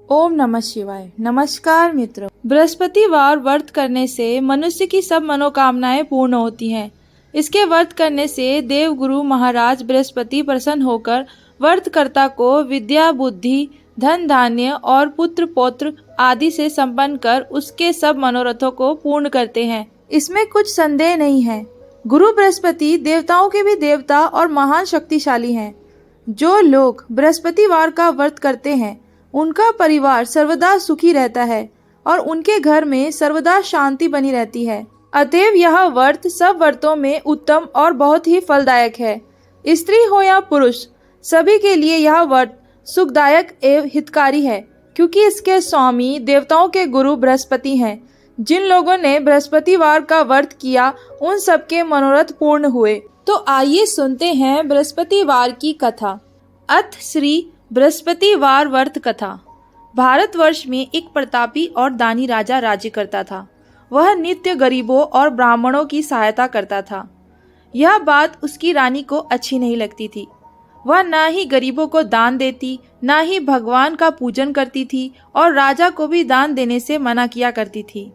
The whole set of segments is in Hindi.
ओम नमः शिवाय। नमस्कार मित्रों, बृहस्पतिवार व्रत करने से मनुष्य की सब मनोकामनाएं पूर्ण होती हैं। इसके व्रत करने से देव गुरु महाराज बृहस्पति प्रसन्न होकर व्रतकर्ता को विद्या, बुद्धि, धन, धान्य और पुत्र पौत्र आदि से संपन्न कर उसके सब मनोरथों को पूर्ण करते हैं। इसमें कुछ संदेह नहीं है। गुरु बृहस्पति देवताओं के भी देवता और महान शक्तिशाली हैं। जो लोग बृहस्पतिवार का व्रत करते हैं उनका परिवार सर्वदा सुखी रहता है और उनके घर में सर्वदा शांति बनी रहती है। अतएव यह व्रत सब व्रतों में उत्तम और बहुत ही फलदायक है। स्त्री हो या पुरुष, सभी के लिए यह व्रत सुखदायक एवं हितकारी है, क्योंकि इसके स्वामी देवताओं के गुरु बृहस्पति हैं। जिन लोगों ने बृहस्पतिवार का व्रत किया उन सबके मनोरथ पूर्ण हुए। तो आइए सुनते हैं बृहस्पतिवार की कथा। अथ श्री बृहस्पतिवार व्रत कथा। भारतवर्ष में एक प्रतापी और दानी राजा राज्य करता था। वह नित्य गरीबों और ब्राह्मणों की सहायता करता था। यह बात उसकी रानी को अच्छी नहीं लगती थी। वह ना ही गरीबों को दान देती, ना ही भगवान का पूजन करती थी और राजा को भी दान देने से मना किया करती थी।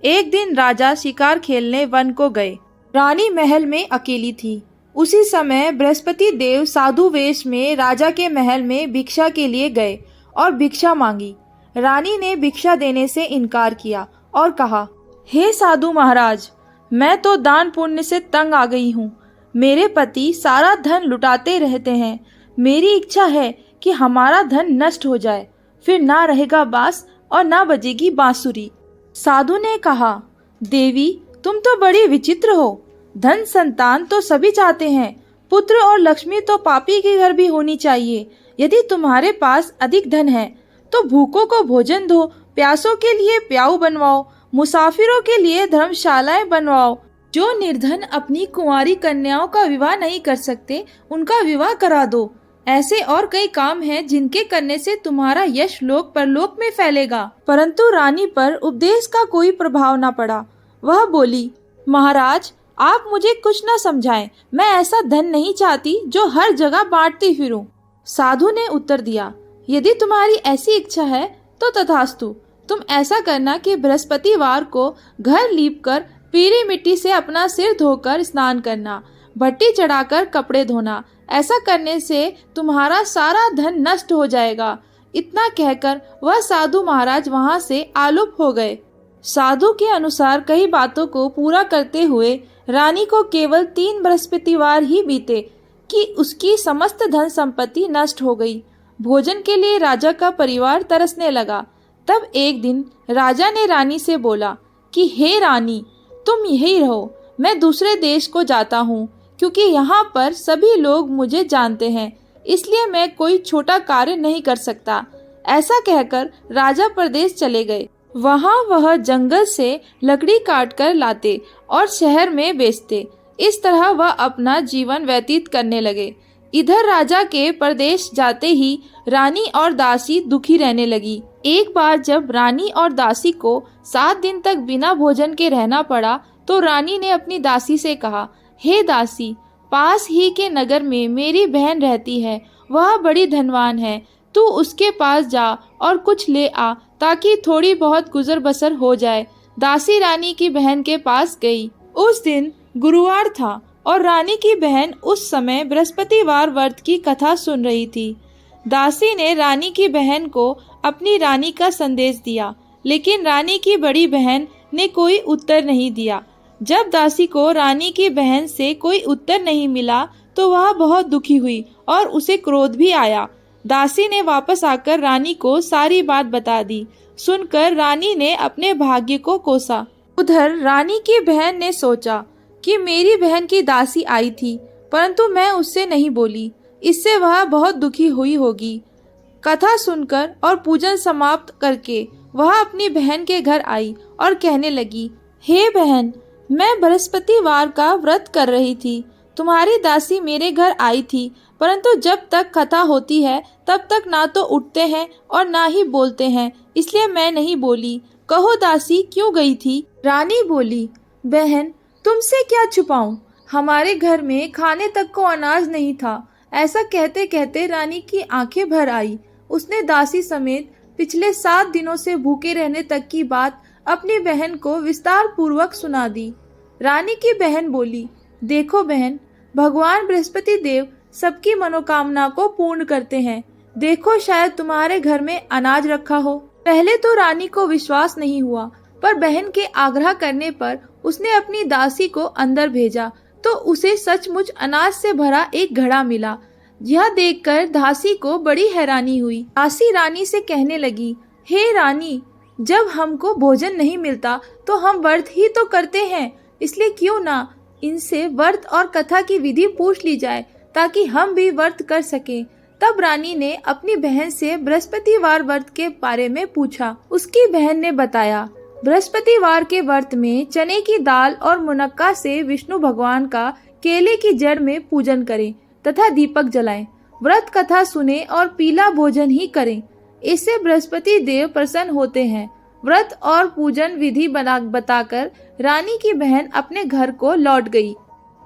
एक दिन राजा शिकार खेलने वन को गए। रानी महल में अकेली थी। उसी समय बृहस्पति देव साधु वेश में राजा के महल में भिक्षा के लिए गए और भिक्षा मांगी। रानी ने भिक्षा देने से इनकार किया और कहा, हे साधु महाराज, मैं तो दान पुण्य से तंग आ गई हूँ। मेरे पति सारा धन लुटाते रहते हैं। मेरी इच्छा है कि हमारा धन नष्ट हो जाए, फिर ना रहेगा बांस और ना बजेगी बांसुरी। साधु ने कहा, देवी तुम तो बड़ी विचित्र हो। धन संतान तो सभी चाहते हैं, पुत्र और लक्ष्मी तो पापी के घर भी होनी चाहिए। यदि तुम्हारे पास अधिक धन है तो भूखों को भोजन दो, प्यासों के लिए प्याऊ बनवाओ, मुसाफिरों के लिए धर्मशालाएं बनवाओ। जो निर्धन अपनी कुंवारी कन्याओं का विवाह नहीं कर सकते उनका विवाह करा दो। ऐसे और कई काम हैं जिनके करने से तुम्हारा यश लोक परलोक में फैलेगा। परंतु रानी पर उपदेश का कोई प्रभाव न पड़ा। वह बोली, महाराज आप मुझे कुछ न समझाएं। मैं ऐसा धन नहीं चाहती जो हर जगह बांटती फिरूं। साधु ने उत्तर दिया, यदि तुम्हारी ऐसी इच्छा है तो तथास्तु। तुम ऐसा करना कि बृहस्पतिवार को घर लीपकर पीली मिट्टी से अपना सिर धोकर स्नान करना, भट्टी चढ़ाकर कपड़े धोना। ऐसा करने से तुम्हारा सारा धन नष्ट हो जाएगा। इतना कहकर वह साधु महाराज वहां से आलूप हो गए। साधु के अनुसार कई बातों को पूरा करते हुए रानी को केवल 3 बृहस्पतिवार ही बीते कि उसकी समस्त धन संपत्ति नष्ट हो गई। भोजन के लिए राजा का परिवार तरसने लगा। तब एक दिन राजा ने रानी से बोला कि हे रानी, तुम यहीं रहो, मैं दूसरे देश को जाता हूँ, क्योंकि यहाँ पर सभी लोग मुझे जानते हैं, इसलिए मैं कोई छोटा कार्य नहीं कर सकता। ऐसा कहकर राजा प्रदेश चले गए। वहाँ वह जंगल से लकड़ी काट कर लाते और शहर में बेचते। इस तरह वह अपना जीवन व्यतीत करने लगे। इधर राजा के प्रदेश जाते ही रानी और दासी दुखी रहने लगी। एक बार जब रानी और दासी को 7 दिन तक बिना भोजन के रहना पड़ा तो रानी ने अपनी दासी से कहा, हे दासी, पास ही के नगर में मेरी बहन रहती है। वह बड़ी धनवान है। तू उसके पास जा और कुछ ले आ ताकि थोड़ी बहुत गुजर बसर हो जाए। दासी रानी की बहन के पास गई। उस दिन गुरुवार था और रानी की बहन उस समय बृहस्पतिवार व्रत की कथा सुन रही थी। दासी ने रानी की बहन को अपनी रानी का संदेश दिया, लेकिन रानी की बड़ी बहन ने कोई उत्तर नहीं दिया। जब दासी को रानी की बहन से कोई उत्तर नहीं मिला तो वह बहुत दुखी हुई और उसे क्रोध भी आया। दासी ने वापस आकर रानी को सारी बात बता दी। सुनकर रानी ने अपने भाग्य को कोसा। उधर रानी की बहन ने सोचा कि मेरी बहन की दासी आई थी, परंतु मैं उससे नहीं बोली, इससे वह बहुत दुखी हुई होगी। कथा सुनकर और पूजन समाप्त करके वह अपनी बहन के घर आई और कहने लगी, हे बहन, मैं बृहस्पतिवार का व्रत कर रही थी। तुम्हारी दासी मेरे घर आई थी, परंतु जब तक कथा होती है तब तक ना तो उठते हैं और ना ही बोलते हैं, इसलिए मैं नहीं बोली। कहो दासी क्यों गई थी? रानी बोली, बहन तुमसे क्या छुपाऊं, हमारे घर में खाने तक को अनाज नहीं था। ऐसा कहते कहते रानी की आंखें भर आई। उसने दासी समेत पिछले 7 दिनों से भूखे रहने तक की बात अपनी बहन को विस्तार पूर्वक सुना दी। रानी की बहन बोली, देखो बहन, भगवान बृहस्पति देव सबकी मनोकामना को पूर्ण करते हैं। देखो, शायद तुम्हारे घर में अनाज रखा हो। पहले तो रानी को विश्वास नहीं हुआ, पर बहन के आग्रह करने पर उसने अपनी दासी को अंदर भेजा तो उसे सचमुच अनाज से भरा एक घड़ा मिला। यह देखकर दासी को बड़ी हैरानी हुई। दासी रानी से कहने लगी, हे रानी, जब हमको भोजन नहीं मिलता तो हम व्रत ही तो करते हैं, इसलिए क्यों ना इनसे व्रत और कथा की विधि पूछ ली जाए ताकि हम भी व्रत कर सकें। तब रानी ने अपनी बहन से बृहस्पतिवार व्रत के बारे में पूछा। उसकी बहन ने बताया, बृहस्पतिवार के व्रत में चने की दाल और मुनक्का से विष्णु भगवान का केले की जड़ में पूजन करें तथा दीपक जलाएं। व्रत कथा सुने और पीला भोजन ही करें, इससे बृहस्पति देव प्रसन्न होते हैं। व्रत और पूजन विधि बताकर रानी की बहन अपने घर को लौट गई।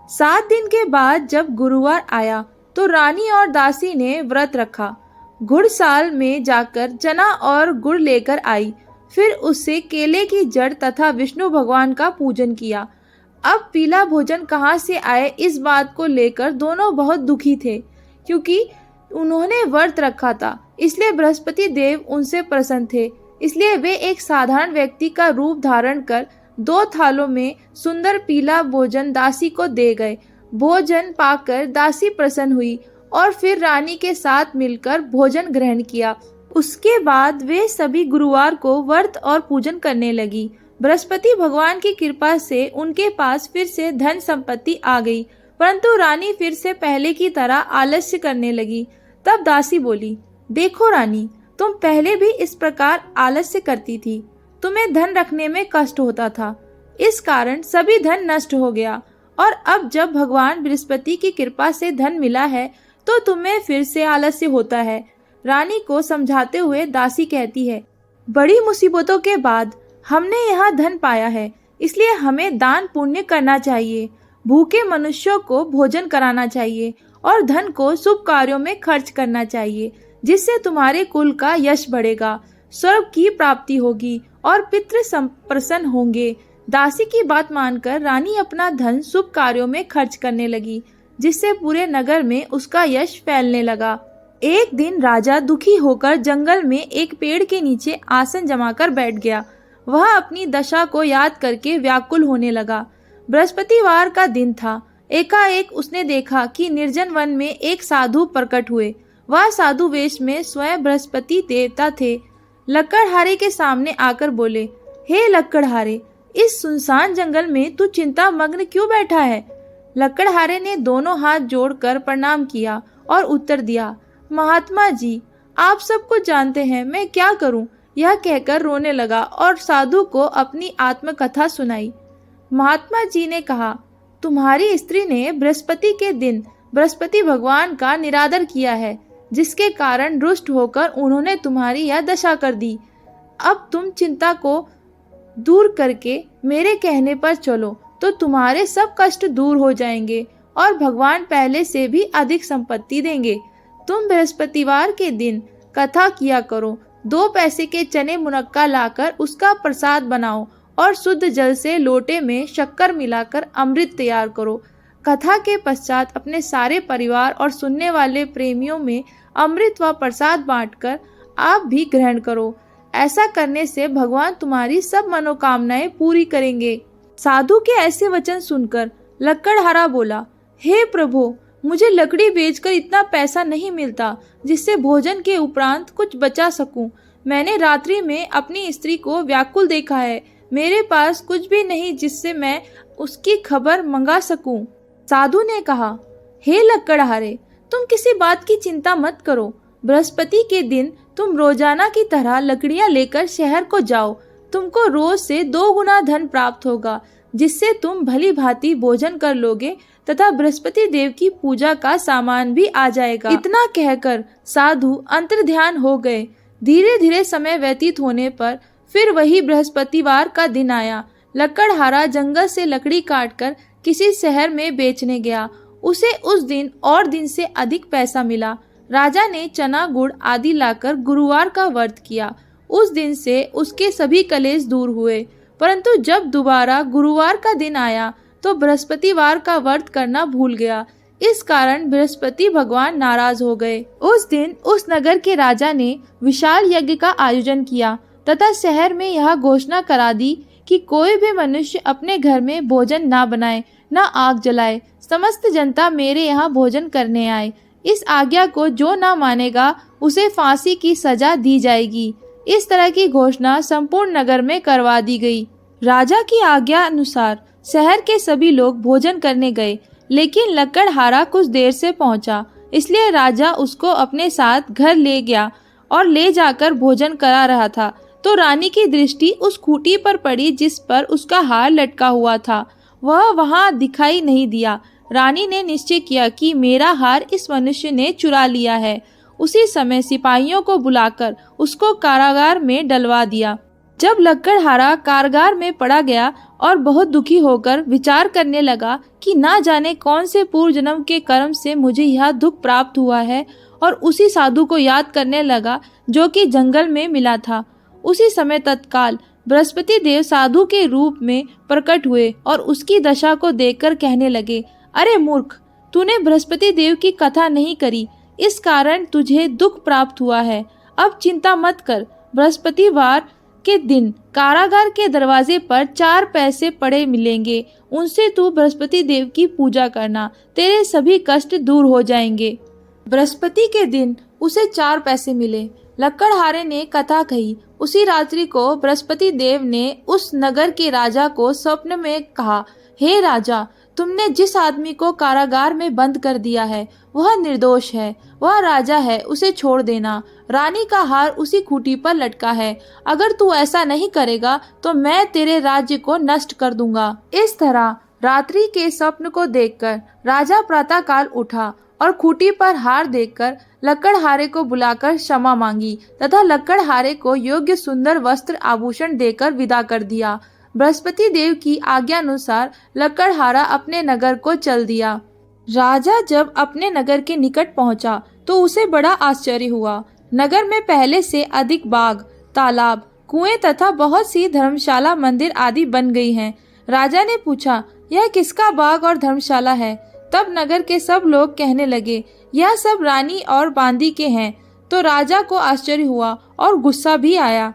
7 दिन के बाद जब गुरुवार आया तो रानी और दासी ने व्रत रखा। घुड़साल में जाकर चना और गुड़ लेकर आई, फिर उससे केले की जड़ तथा विष्णु भगवान का पूजन किया। अब पीला भोजन कहाँ से आए, इस बात को लेकर दोनों बहुत दुखी थे, क्योंकि उन्होंने व्रत रखा था, इसलिए बृहस्पति देव उनसे प्रसन्न थे। इसलिए वे एक साधारण व्यक्ति का रूप धारण कर 2 थालों में सुंदर पीला भोजन दासी को दे गए। भोजन पाकर दासी प्रसन्न हुई और फिर रानी के साथ मिलकर भोजन ग्रहण किया। उसके बाद वे सभी गुरुवार को व्रत और पूजन करने लगी। बृहस्पति भगवान की कृपा से उनके पास फिर से धन संपत्ति आ गई, परंतु रानी फिर से पहले की तरह आलस्य करने लगी। तब दासी बोली, देखो रानी, तुम पहले भी इस प्रकार आलस्य करती थी। तुम्हें धन रखने में कष्ट होता था, इस कारण सभी धन नष्ट हो गया, और अब जब भगवान बृहस्पति की कृपा से धन मिला है तो तुम्हें फिर से आलस्य होता है। रानी को समझाते हुए दासी कहती है, बड़ी मुसीबतों के बाद हमने यहाँ धन पाया है, इसलिए हमें दान पुण्य करना चाहिए, भूखे मनुष्यों को भोजन कराना चाहिए और धन को शुभ कार्यों में खर्च करना चाहिए, जिससे तुम्हारे कुल का यश बढ़ेगा, स्वर्ग की प्राप्ति होगी और पितृ प्रसन्न होंगे। दासी की बात मानकर रानी अपना धन शुभ कार्यों में खर्च करने लगी, जिससे पूरे नगर में उसका यश फैलने लगा। एक दिन राजा दुखी होकर जंगल में एक पेड़ के नीचे आसन जमाकर बैठ गया। वह अपनी दशा को याद करके व्याकुल होने लगा। बृहस्पतिवार का दिन था। एकाएक उसने देखा कि निर्जन वन में एक साधु प्रकट हुए। वह साधु वेश में स्वयं बृहस्पति देवता थे। लकड़हारे के सामने आकर बोले, हे लकड़हारे, इस सुनसान जंगल में तू चिंता मग्न क्यों बैठा है? लकड़हारे ने दोनों हाथ जोड़कर प्रणाम किया और उत्तर दिया, महात्मा जी, आप सब कुछ जानते हैं, मैं क्या करूं? यह कहकर रोने लगा और साधु को अपनी आत्मकथा सुनाई। महात्मा जी ने कहा, तुम्हारी स्त्री ने बृहस्पति के दिन बृहस्पति भगवान का निरादर किया है, जिसके कारण रुष्ट होकर उन्होंने तुम्हारी यह दशा कर दी। अब तुम चिंता को दूर करके मेरे कहने पर चलो तो तुम्हारे सब कष्ट दूर हो जाएंगे और भगवान पहले से भी अधिक संपत्ति देंगे। तुम बृहस्पतिवार के दिन कथा किया करो, 2 पैसे के चने मुनक्का लाकर उसका प्रसाद बनाओ और शुद्ध जल से लोटे में शक्कर मिलाकर अमृत तैयार करो। कथा के पश्चात अपने सारे परिवार और सुनने वाले प्रेमियों में अमृत व प्रसाद बांटकर आप भी ग्रहण करो। ऐसा करने से भगवान तुम्हारी सब मनोकामनाएं पूरी करेंगे। साधु के ऐसे वचन सुनकर लकड़हारा बोला, हे प्रभु, मुझे लकड़ी बेचकर इतना पैसा नहीं मिलता जिससे भोजन के उपरांत कुछ बचा सकूं। मैंने रात्रि में अपनी स्त्री को व्याकुल देखा है। मेरे पास कुछ भी नहीं जिससे मैं उसकी खबर मंगा सकूं। साधु ने कहा, हे लकड़हारे, तुम किसी बात की चिंता मत करो। बृहस्पति के दिन तुम रोजाना की तरह लकड़ियां लेकर शहर को जाओ। तुमको रोज से 2 गुना धन प्राप्त होगा, जिससे तुम भली भांति भोजन कर लोगे तथा बृहस्पति देव की पूजा का सामान भी आ जाएगा। इतना कहकर साधु अंतर्ध्यान हो गए। धीरे धीरे समय व्यतीत होने पर फिर वही बृहस्पतिवार का दिन आया। लकड़हारा जंगल से लकड़ी काटकर किसी शहर में बेचने गया। उसे उस दिन और दिन से अधिक पैसा मिला। राजा ने चना गुड़ आदि लाकर गुरुवार का व्रत किया। उस दिन से उसके सभी कलेश दूर हुए। परंतु जब दोबारा गुरुवार का दिन आया तो बृहस्पतिवार का व्रत करना भूल गया। इस कारण बृहस्पति भगवान नाराज हो गए। उस दिन उस नगर के राजा ने विशाल यज्ञ का आयोजन किया तथा शहर में यह घोषणा करा दी कि कोई भी मनुष्य अपने घर में भोजन ना बनाए, ना आग जलाए। समस्त जनता मेरे यहाँ भोजन करने आए। इस आज्ञा को जो ना मानेगा उसे फांसी की सजा दी जाएगी। इस तरह की घोषणा संपूर्ण नगर में करवा दी गई। राजा की आज्ञा अनुसार शहर के सभी लोग भोजन करने गए, लेकिन लकड़हारा कुछ देर से पहुंचा, इसलिए राजा उसको अपने साथ घर ले गया और ले जाकर भोजन करा रहा था तो रानी की दृष्टि उस खूंटी पर पड़ी जिस पर उसका हार लटका हुआ था। वह वहां दिखाई नहीं दिया। रानी ने निश्चय किया कि मेरा हार इस मनुष्य ने चुरा लिया है। उसी समय सिपाहियों को बुलाकर उसको कारागार में डलवा दिया। जब लकड़हारा कारागार में पड़ा गया और बहुत दुखी होकर विचार करने लगा कि ना जाने कौन से पूर्व जन्म के कर्म से मुझे यह दुख प्राप्त हुआ है, और उसी साधु को याद करने लगा जो कि जंगल में मिला था। उसी समय तत्काल बृहस्पति देव साधु के रूप में प्रकट हुए और उसकी दशा को देखकर कहने लगे, अरे मूर्ख, तूने बृहस्पति देव की कथा नहीं करी, इस कारण तुझे दुख प्राप्त हुआ है। अब चिंता मत कर। बृहस्पतिवार के दिन कारागार के दरवाजे पर 4 पैसे पड़े मिलेंगे, उनसे तू बृहस्पति देव की पूजा करना, तेरे सभी कष्ट दूर हो जाएंगे। बृहस्पति के दिन उसे 4 पैसे मिले। लकड़हारे ने कथा कही। उसी रात्रि को बृहस्पति देव ने उस नगर के राजा को स्वप्न में कहा, हे राजा, तुमने जिस आदमी को कारागार में बंद कर दिया है वह निर्दोष है, वह राजा है, उसे छोड़ देना। रानी का हार उसी खूंटी पर लटका है। अगर तू ऐसा नहीं करेगा तो मैं तेरे राज्य को नष्ट कर दूंगा। इस तरह रात्रि के स्वप्न को देखकर राजा प्रातःकाल उठा और खूंटी पर हार देखकर लकड़हारे को बुलाकर क्षमा मांगी तथा लकड़हारे को योग्य सुंदर वस्त्र आभूषण देकर विदा कर दिया। बृहस्पति देव की आज्ञा अनुसार लकड़हारा अपने नगर को चल दिया। राजा जब अपने नगर के निकट पहुंचा तो उसे बड़ा आश्चर्य हुआ। नगर में पहले से अधिक बाग, तालाब, कुएं तथा बहुत सी धर्मशाला, मंदिर आदि बन गई हैं। राजा ने पूछा, यह किसका बाग और धर्मशाला है? तब नगर के सब लोग कहने लगे, यह सब रानी और बांदी के हैं। तो राजा को आश्चर्य हुआ और गुस्सा भी आया।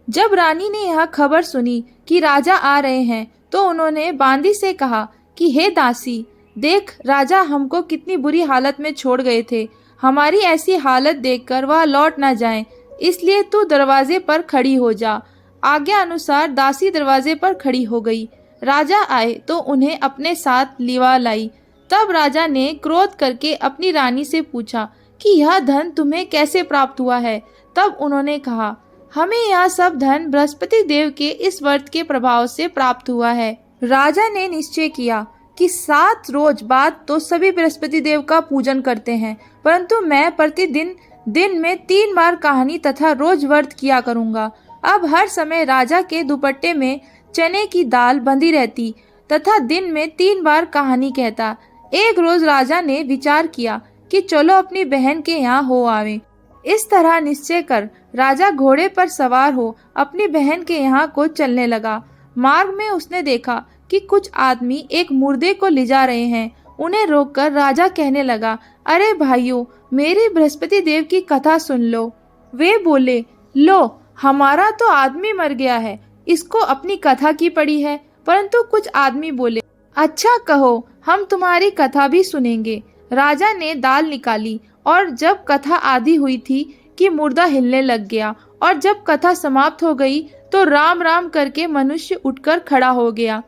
जब रानी ने यह खबर सुनी कि राजा आ रहे हैं तो उन्होंने बांदी से कहा कि हे दासी, देख, राजा हमको कितनी बुरी हालत में छोड़ गए थे। हमारी ऐसी हालत देखकर वह लौट न जाएं, इसलिए तू दरवाजे पर खड़ी हो जा। आज्ञा अनुसार दासी दरवाजे पर खड़ी हो गई। राजा आए तो उन्हें अपने साथ लिवा लाई। तब राजा ने क्रोध करके अपनी रानी से पूछा कि यह धन तुम्हें कैसे प्राप्त हुआ है? तब उन्होंने कहा, हमें यह सब धन बृहस्पति देव के इस व्रत के प्रभाव से प्राप्त हुआ है। राजा ने निश्चय किया कि 7 रोज बाद तो सभी बृहस्पति देव का पूजन करते हैं, परंतु मैं प्रतिदिन दिन में 3 बार कहानी तथा रोज व्रत किया करूंगा। अब हर समय राजा के दुपट्टे में चने की दाल बंधी रहती तथा दिन में 3 बार कहानी कहता। एक रोज राजा ने विचार किया कि चलो अपनी बहन के यहाँ हो आवे। इस तरह निश्चय कर राजा घोड़े पर सवार हो अपनी बहन के यहाँ को चलने लगा। मार्ग में उसने देखा कि कुछ आदमी एक मुर्दे को ले जा रहे हैं। उन्हें रोककर राजा कहने लगा, अरे भाइयों, मेरी बृहस्पति देव की कथा सुन लो। वे बोले, लो, हमारा तो आदमी मर गया है, इसको अपनी कथा की पड़ी है। परंतु कुछ आदमी बोले, अच्छा कहो, हम तुम्हारी कथा भी सुनेंगे। राजा ने दाल निकाली और जब कथा आधी हुई थी कि मुर्दा हिलने लग गया, और जब कथा समाप्त हो गई तो राम राम करके मनुष्य उठकर खड़ा हो गया।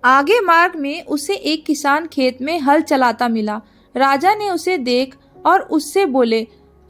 आगे मार्ग में उसे एक किसान खेत में हल चलाता मिला। राजा ने उसे देख और उससे बोले,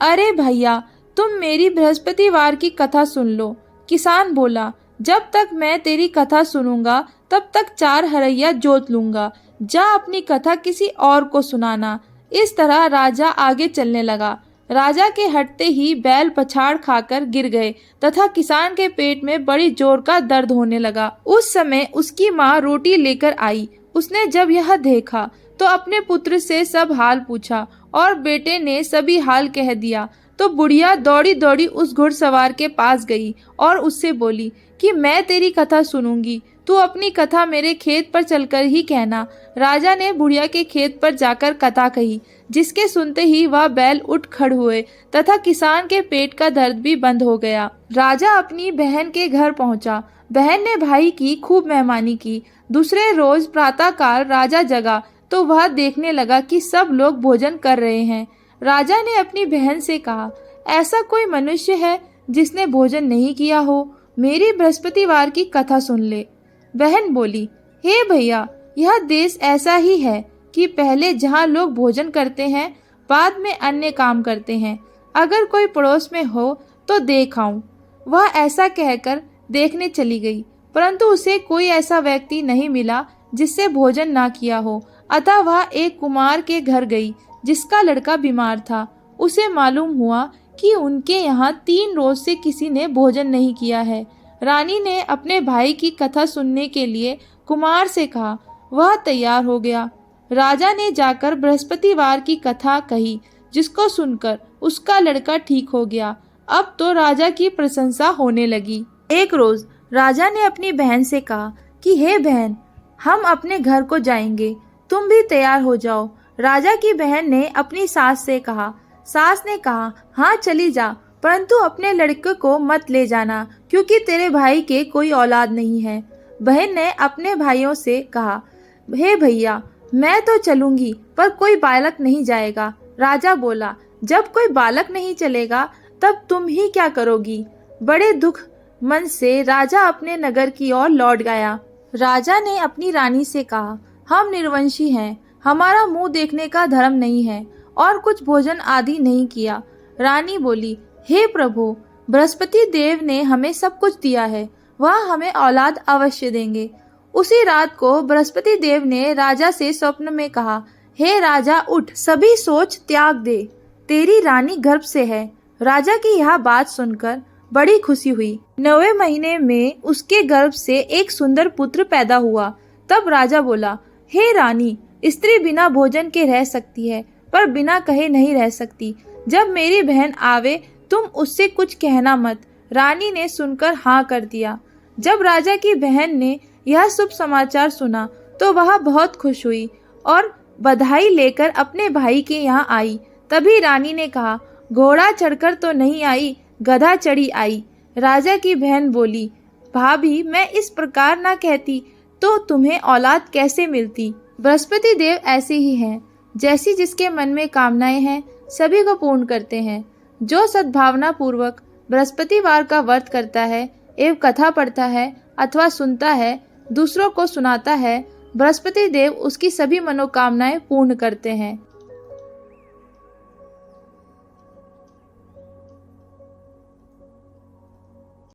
अरे भैया, तुम मेरी बृहस्पतिवार की कथा सुन लो। किसान बोला, जब तक मैं तेरी कथा सुनूंगा तब तक 4 हरैया जोत लूंगा। जा अपनी कथा किसी और को सुनाना। इस तरह राजा आगे चलने लगा। राजा के हटते ही बैल पछाड़ खाकर गिर गए तथा किसान के पेट में बड़ी जोर का दर्द होने लगा। उस समय उसकी माँ रोटी लेकर आई। उसने जब यह देखा तो अपने पुत्र से सब हाल पूछा और बेटे ने सभी हाल कह दिया। तो बुढ़िया दौड़ी दौड़ी उस घुड़सवार के पास गई और उससे बोली कि मैं तेरी कथा सुनूंगी, तू अपनी कथा मेरे खेत पर चलकर ही कहना। राजा ने बुढ़िया के खेत पर जाकर कथा कही, जिसके सुनते ही वह बैल उठ खड़ हुए तथा किसान के पेट का दर्द भी बंद हो गया। राजा अपनी बहन के घर पहुंचा। बहन ने भाई की खूब मेहमानी की। दूसरे रोज प्रातःकाल राजा जगा तो वह देखने लगा कि सब लोग भोजन कर रहे हैं। राजा ने अपनी बहन से कहा, ऐसा कोई मनुष्य है जिसने भोजन नहीं किया हो? मेरी बृहस्पतिवार की कथा सुन ले। बहन बोली, हे भैया, यह देश ऐसा ही है कि पहले जहाँ लोग भोजन करते हैं, बाद में अन्य काम करते हैं। अगर कोई पड़ोस में हो तो देख आऊं। वह ऐसा कहकर देखने चली गई, परंतु उसे कोई ऐसा व्यक्ति नहीं मिला जिससे भोजन ना किया हो। अतः वह एक कुमार के घर गई जिसका लड़का बीमार था। उसे मालूम हुआ कि उनके यहाँ 3 रोज से किसी ने भोजन नहीं किया है। रानी ने अपने भाई की कथा सुनने के लिए कुमार से कहा। वह तैयार हो गया। राजा ने जाकर बृहस्पतिवार की कथा कही, जिसको सुनकर उसका लड़का ठीक हो गया। अब तो राजा की प्रशंसा होने लगी। एक रोज राजा ने अपनी बहन से कहा कि हे बहन, हम अपने घर को जाएंगे, तुम भी तैयार हो जाओ। राजा की बहन ने अपनी सास से कहा। सास ने कहा, हाँ चली जा, परंतु अपने लड़के को मत ले जाना, क्योंकि तेरे भाई के कोई औलाद नहीं है। बहन ने अपने भाइयों से कहा, हे भैया, मैं तो चलूंगी, पर कोई बालक नहीं जाएगा। राजा बोला, जब कोई बालक नहीं चलेगा तब तुम ही क्या करोगी? बड़े दुख मन से राजा अपने नगर की ओर लौट गया। राजा ने अपनी रानी से कहा, हम निर्वंशी हैं, हमारा मुंह देखने का धर्म नहीं है और कुछ भोजन आदि नहीं किया। रानी बोली, हे प्रभु, बृहस्पति देव ने हमें सब कुछ दिया है, वह हमें औलाद अवश्य देंगे। उसी रात को बृहस्पति देव ने राजा से स्वप्न में कहा, हे राजा, उठ, सभी सोच त्याग दे, तेरी रानी गर्भ से है। राजा की यह बात सुनकर बड़ी खुशी हुई। 9वें महीने में उसके गर्भ से एक सुंदर पुत्र पैदा हुआ। तब राजा बोला, हे रानी, स्त्री बिना भोजन के रह सकती है, पर बिना कहे नहीं रह सकती। जब मेरी बहन आवे तुम उससे कुछ कहना मत। रानी ने सुनकर हाँ कर दिया। जब राजा की बहन ने यह शुभ समाचार सुना तो वह बहुत खुश हुई और बधाई लेकर अपने भाई के यहाँ आई। तभी रानी ने कहा, घोड़ा चढ़कर तो नहीं आई, गधा चढ़ी आई। राजा की बहन बोली, भाभी, मैं इस प्रकार ना कहती तो तुम्हें औलाद कैसे मिलती? बृहस्पति देव ऐसे ही हैं, जैसी जिसके मन में कामनाएं हैं सभी को पूर्ण करते हैं। जो सद्भावना पूर्वक बृहस्पतिवार का व्रत करता है एवं कथा पढ़ता है अथवा सुनता है, दूसरों को सुनाता है, बृहस्पति देव उसकी सभी मनोकामनाएं पूर्ण करते हैं।